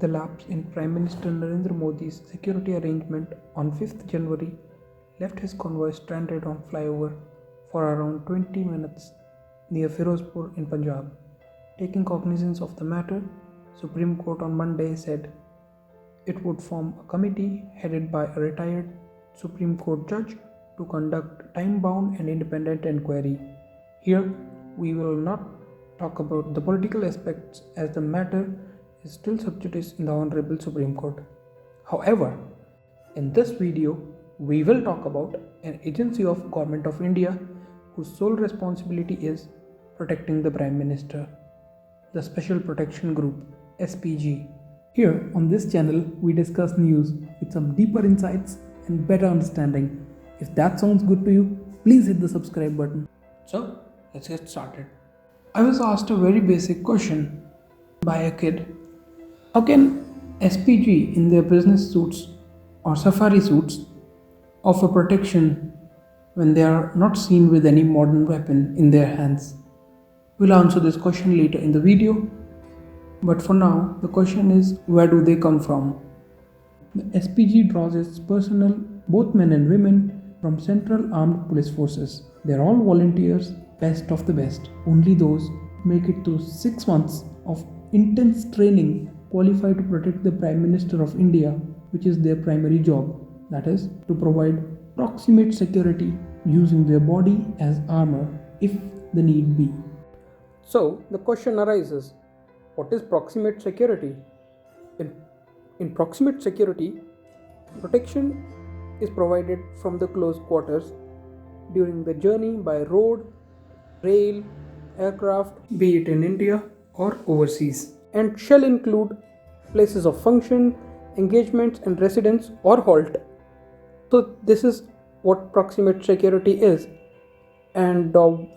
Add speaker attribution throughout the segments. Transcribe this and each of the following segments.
Speaker 1: The lapse in Prime Minister Narendra Modi's security arrangement on 5th January left his convoy stranded on flyover for around 20 minutes near Firozpur in Punjab. Taking cognizance of the matter, Supreme Court on Monday said it would form a committee headed by a retired Supreme Court judge to conduct time-bound and independent inquiry. Here, we will not talk about the political aspects as the matter is still sub judice in the Honorable Supreme Court. However, in this video, we will talk about an agency of Government of India whose sole responsibility is protecting the Prime Minister, the Special Protection Group, SPG. Here on this channel, we discuss news with some deeper insights and better understanding. If that sounds good to you, please hit the subscribe button. So, let's get started. I was asked a very basic question by a kid. How can SPG in their business suits or safari suits offer protection when they are not seen with any modern weapon in their hands? We'll answer this question later in the video. But for now, the question is, where do they come from? The SPG draws its personnel, both men and women, from Central Armed Police Forces. They're all volunteers, best of the best. Only those who make it through 6 months of intense training qualify to protect the Prime Minister of India, which is their primary job. That is, to provide proximate security using their body as armor if the need be. So, the question arises, what is proximate security? In proximate security, protection is provided from the close quarters during the journey by road, rail, aircraft, be it in India or overseas, and shall include places of function, engagements and residence or halt. So this is what proximate security is, and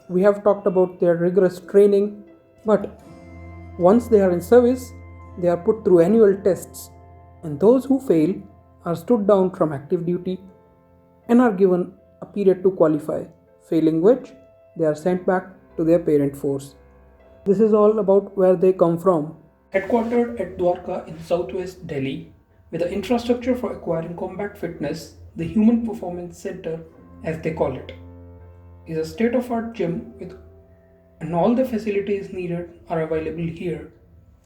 Speaker 1: we have talked about their rigorous training, but once they are in service, they are put through annual tests, and those who fail are stood down from active duty and are given a period to qualify, failing which they are sent back to their parent force. This is all about where they come from. Headquartered at Dwarka in southwest Delhi, with the infrastructure for acquiring combat fitness, the Human Performance Center, as they call it, is a state-of-art gym and all the facilities needed are available here.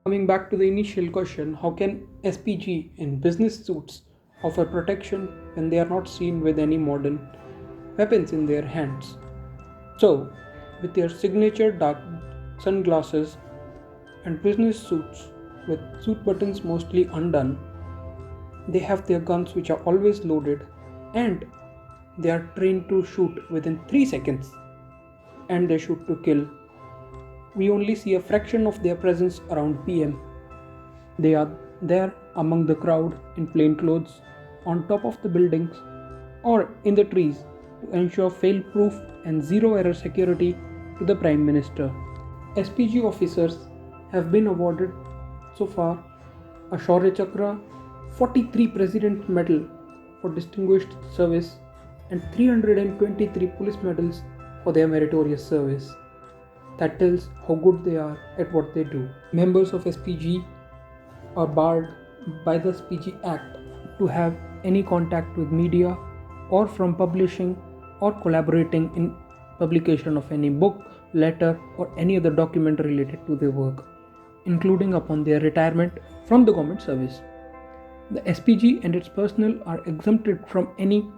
Speaker 1: Coming back to the initial question, how can SPG in business suits offer protection when they are not seen with any modern weapons in their hands? So, with their signature dark sunglasses and business suits with suit buttons mostly undone, they have their guns which are always loaded and they are trained to shoot within 3 seconds and they shoot to kill. We only see a fraction of their presence around PM. They are there among the crowd in plain clothes, on top of the buildings or in the trees to ensure fail-proof and zero-error security to the Prime Minister. SPG officers have been awarded so far a Shaurya Chakra, 43 President Medal for distinguished service and 323 police medals for their meritorious service. That tells how good they are at what they do. Members of SPG are barred by the SPG Act to have any contact with media or from publishing or collaborating in publication of any book, letter or any other document related to their work, including upon their retirement from the government service. The SPG and its personnel are exempted from any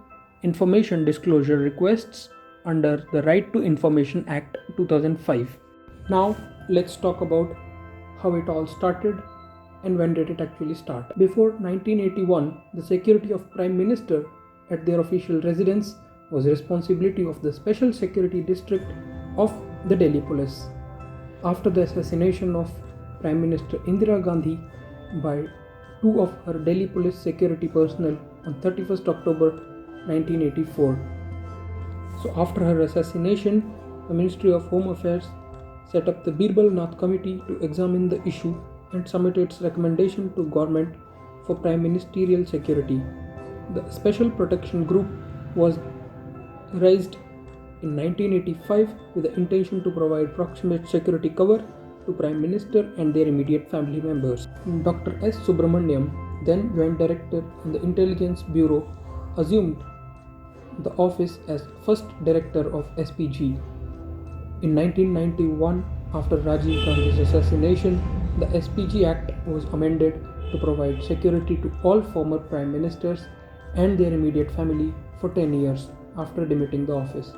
Speaker 1: information disclosure requests under the Right to Information Act 2005. Now let's talk about how it all started and when did it actually start. Before 1981, the security of Prime Minister at their official residence was the responsibility of the Special Security District of the Delhi Police. After the assassination of Prime Minister Indira Gandhi by 2 of her Delhi Police security personnel on 31st October 1984. So after her assassination, the Ministry of Home Affairs set up the Birbal Nath Committee to examine the issue and submit its recommendation to government for prime ministerial security. The Special Protection Group was raised in 1985 with the intention to provide proximate security cover to Prime Minister and their immediate family members. Dr. S. Subramaniam, then Joint Director in the Intelligence Bureau, assumed the office as first Director of SPG. In 1991, after Rajiv Gandhi's assassination, the SPG Act was amended to provide security to all former Prime Ministers and their immediate family for 10 years after demitting the office.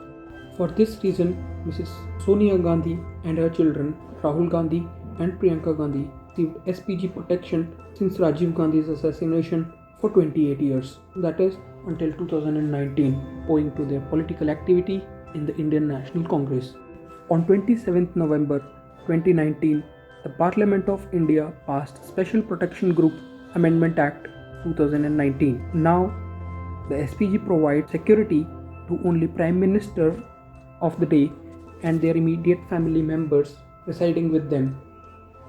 Speaker 1: For this reason, Mrs. Sonia Gandhi and her children, Rahul Gandhi and Priyanka Gandhi, received SPG protection since Rajiv Gandhi's assassination for 28 years, that is, until 2019, owing to their political activity in the Indian National Congress. On 27th November 2019, the Parliament of India passed Special Protection Group Amendment Act 2019. Now, the SPG provides security to only Prime Minister of the day and their immediate family members residing with them.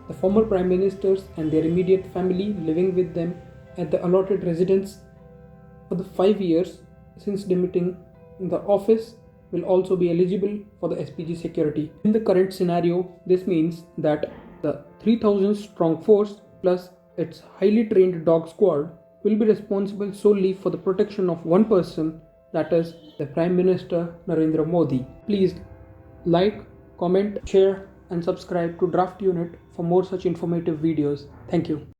Speaker 1: The former Prime Ministers and their immediate family living with them at the allotted residence for the 5 years since demitting the office will also be eligible for the SPG security. In the current scenario, this means that the 3,000 strong force plus its highly trained dog squad will be responsible solely for the protection of one person, that is the Prime Minister Narendra Modi. Please like, comment, share and subscribe to Draft Unit for more such informative videos. Thank you.